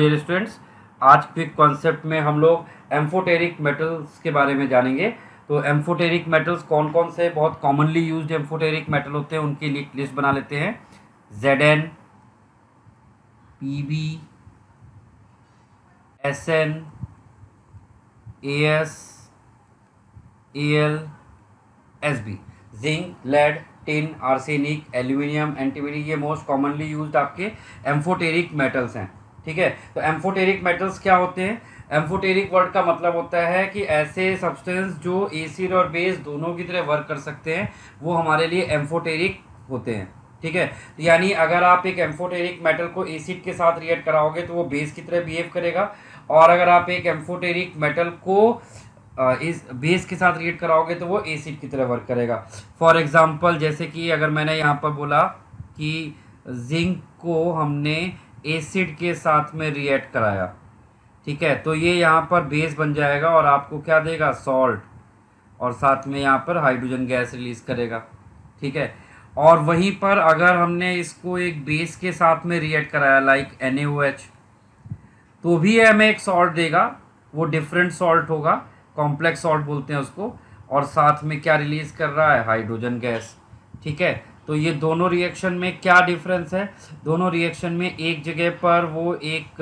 Dear students, आज quick concept में हम लोग एम्फोटेरिक मेटल्स के बारे में जानेंगे। तो एम्फोटेरिक मेटल्स कौन कौन से बहुत कॉमनली यूज्ड एम्फोटेरिक मेटल होते हैं उनकी लिस्ट बना लेते हैं। Zn, Pb, Sn, As, Al, Sb। Zinc, lead, tin, arsenic, aluminium, antimony, ये मोस्ट कॉमनली यूज्ड आपके एम्फोटेरिक मेटल्स हैं। ठीक है, तो एम्फोटेरिक मेटल्स क्या होते हैं? एम्फोटेरिक वर्ड का मतलब होता है कि ऐसे सब्सटेंस जो एसिड और बेस दोनों की तरह वर्क कर सकते हैं, वो हमारे लिए एम्फोटेरिक होते हैं। ठीक है, यानी अगर आप एक एम्फोटेरिक मेटल को एसिड के साथ रिएक्ट कराओगे तो वो बेस की तरह बिहेव करेगा, और अगर आप एक एम्फोटेरिक मेटल को इस बेस के साथ रिएक्ट कराओगे तो वो एसिड की तरह वर्क करेगा। फॉर एग्जांपल, जैसे कि अगर मैंने यहाँ पर बोला कि जिंक को हमने एसिड के साथ में रिएक्ट कराया, ठीक है, तो ये यहाँ पर बेस बन जाएगा और आपको क्या देगा? सॉल्ट, और साथ में यहाँ पर हाइड्रोजन गैस रिलीज करेगा। ठीक है, और वहीं पर अगर हमने इसको एक बेस के साथ में रिएक्ट कराया लाइक NaOH, तो भी हमें एक सॉल्ट देगा। वो डिफरेंट सॉल्ट होगा, कॉम्प्लेक्स सॉल्ट बोलते हैं उसको, और साथ में क्या रिलीज कर रहा है? Hydrogen gas. ठीक है, तो ये दोनों रिएक्शन में क्या डिफरेंस है? दोनों रिएक्शन में एक जगह पर वो एक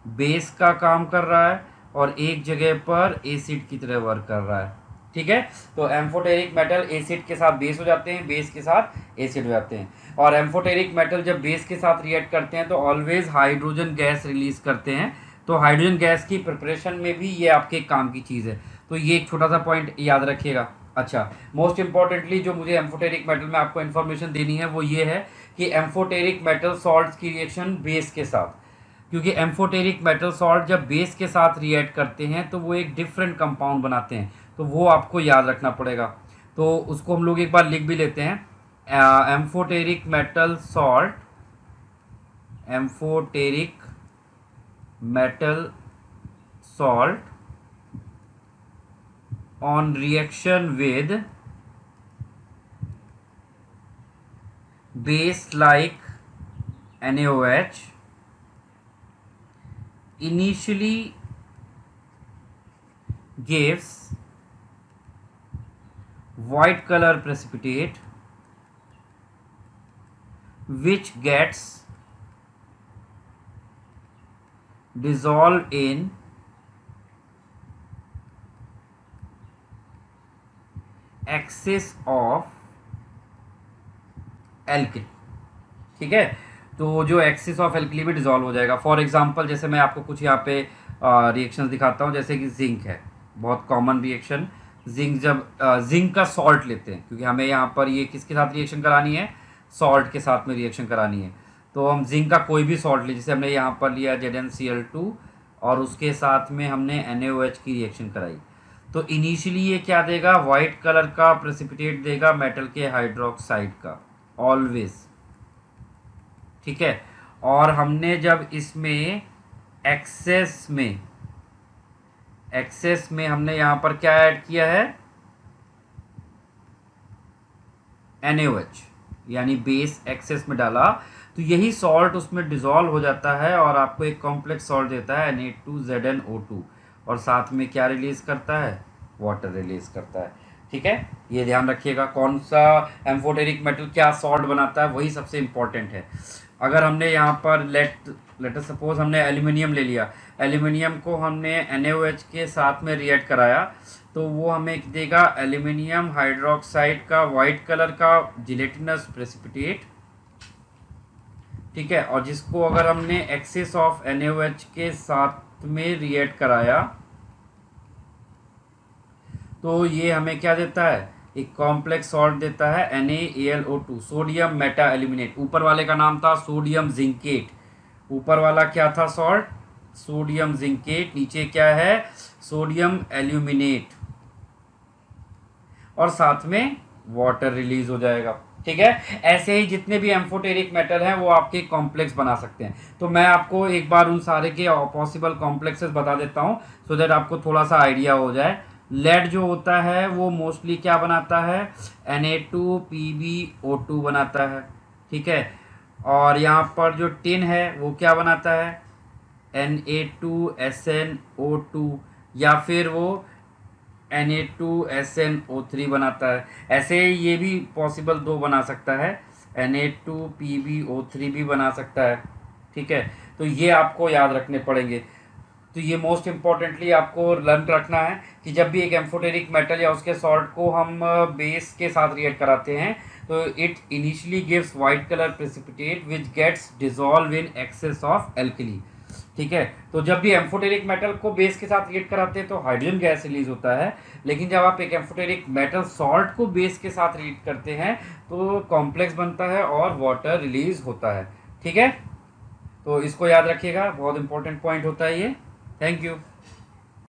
बेस का काम कर रहा है और एक जगह पर एसिड की तरह वर्क कर रहा है। ठीक है, तो एम्फोटेरिक मेटल एसिड के साथ बेस हो जाते हैं, बेस के साथ एसिड हो जाते हैं। और एम्फोटेरिक मेटल जब बेस के साथ रिएक्ट करते हैं तो ऑलवेज हाइड्रोजन गैस रिलीज करते हैं। तो हाइड्रोजन गैस की प्रिपरेशन में भी ये आपके काम की चीज़ है। तो ये एक छोटा सा पॉइंट याद रखिएगा। अच्छा, मोस्ट इंपॉर्टेंटली जो मुझे एम्फोटेरिक मेटल में आपको इन्फॉर्मेशन देनी है वो ये है कि एम्फोटेरिक मेटल सॉल्ट्स की रिएक्शन बेस के साथ, क्योंकि एम्फोटेरिक मेटल सॉल्ट जब बेस के साथ रिएक्ट करते हैं तो वो एक डिफरेंट कंपाउंड बनाते हैं, तो वो आपको याद रखना पड़ेगा। तो उसको हम लोग एक बार लिख भी लेते हैं। Amphoteric metal salt, amphoteric metal salt on reaction with base like NaOH initially gives white color precipitate which gets dissolved in excess of alkyl. ठीक है, तो जो एक्सिस ऑफ एल्किली में डिजॉल्व हो जाएगा। फॉर एग्जांपल, जैसे मैं आपको कुछ यहाँ पे रिएक्शंस दिखाता हूँ, जैसे कि जिंक है, बहुत कॉमन रिएक्शन। जिंक जब जिंक का सॉल्ट लेते हैं, क्योंकि हमें यहाँ पर ये किसके साथ रिएक्शन करानी है? सॉल्ट के साथ में रिएक्शन करानी है। तो हम जिंक का कोई भी सॉल्ट ले, जैसे हमने यहाँ पर लिया ZnCl2 और उसके साथ में हमने NaOH की रिएक्शन कराई, तो इनिशियली ये क्या देगा? वाइट कलर का प्रेसिपिटेट देगा मेटल के हाइड्रोक्साइड का, ऑलवेज। ठीक है, और हमने जब इसमें एक्सेस में हमने यहाँ पर क्या ऐड किया है? NaOH, यानी बेस एक्सेस में डाला, तो यही सॉल्ट उसमें डिसॉल्व हो जाता है और आपको एक कॉम्प्लेक्स सॉल्ट देता है Na2ZnO2, और साथ में क्या रिलीज करता है? वाटर रिलीज करता है। ठीक है, ये ध्यान रखिएगा, कौन सा एम्फोटेरिक मेटल क्या सॉल्ट बनाता है वही सबसे इम्पोर्टेंट है। अगर हमने यहाँ पर लेट सपोज हमने एल्यूमिनियम ले लिया, एल्यूमिनियम को हमने NaOH के साथ में रिएक्ट कराया, तो वो हमें देगा एल्यूमिनियम हाइड्रोक्साइड का वाइट कलर का जिलेटिनस प्रेसिपिटेट। ठीक है, और जिसको अगर हमने एक्सेस ऑफ NaOH के साथ में रिएक्ट कराया तो ये हमें क्या देता है? एक कॉम्प्लेक्स सॉल्ट देता है NaAlO2, सोडियम मेटा एल्यूमिनेट। ऊपर वाले का नाम था सोडियम जिंकेट, ऊपर वाला क्या था? Salt, sodium zincate. नीचे क्या है? सोडियम एल्यूमिनेट, और साथ में वाटर रिलीज हो जाएगा। ठीक है, ऐसे ही जितने भी एम्फोटेरिक मेटल हैं वो आपके कॉम्प्लेक्स बना सकते हैं। तो मैं आपको एक बार उन सारे के पॉसिबल कॉम्प्लेक्सेस बता देता हूँ, सो दैट आपको थोड़ा सा आइडिया हो जाए। लेड जो होता है वो मोस्टली क्या बनाता है? Na2PbO2 बनाता है। ठीक है, और यहाँ पर जो टिन है वो क्या बनाता है? Na2SnO2 या फिर वो Na2SnO3 बनाता है। ऐसे ये भी पॉसिबल दो बना सकता है, Na2PbO3 भी बना सकता है। ठीक है, तो ये आपको याद रखने पड़ेंगे। तो ये मोस्ट इम्पॉर्टेंटली आपको लर्न रखना है कि जब भी एक एम्फोटेरिक मेटल या उसके सॉल्ट को हम बेस के साथ रिएक्ट कराते हैं तो it initially gives white colour precipitate which gets dissolve in excess of alkali. ठीक है, तो जब भी एम्फोटेरिक मेटल को बेस के साथ रिएक्ट कराते हैं तो हाइड्रोजन गैस रिलीज होता है, लेकिन जब आप एक एम्फोटेरिक मेटल सॉल्ट को बेस के साथ रिएक्ट करते हैं तो कॉम्प्लेक्स बनता है और वाटर रिलीज होता है। ठीक है, तो इसको याद रखिएगा, बहुत इंपॉर्टेंट पॉइंट होता है ये। Thank you.